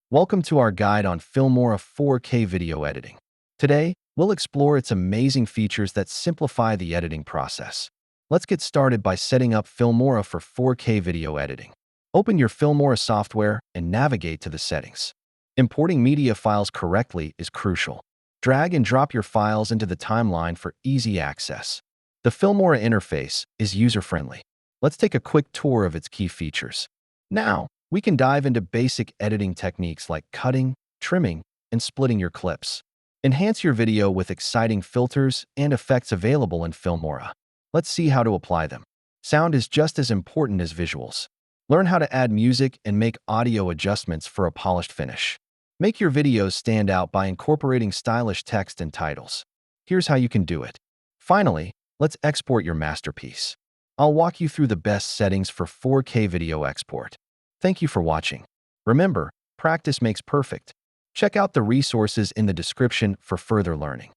Welcome to our guide on Filmora 4K video editing. Today, we'll explore its amazing features that simplify the editing process. Let's get started by setting up Filmora for 4K video editing. Open your Filmora software and navigate to the settings. Importing media files correctly is crucial. Drag and drop your files into the timeline for easy access. The Filmora interface is user-friendly. Let's take a quick tour of its key features. Now, we can dive into basic editing techniques like cutting, trimming, and splitting your clips. Enhance your video with exciting filters and effects available in Filmora. Let's see how to apply them. Sound is just as important as visuals. Learn how to add music and make audio adjustments for a polished finish. Make your videos stand out by incorporating stylish text and titles. Here's how you can do it. Finally, let's export your masterpiece. I'll walk you through the best settings for 4K video export. Thank you for watching. Remember, practice makes perfect. Check out the resources in the description for further learning.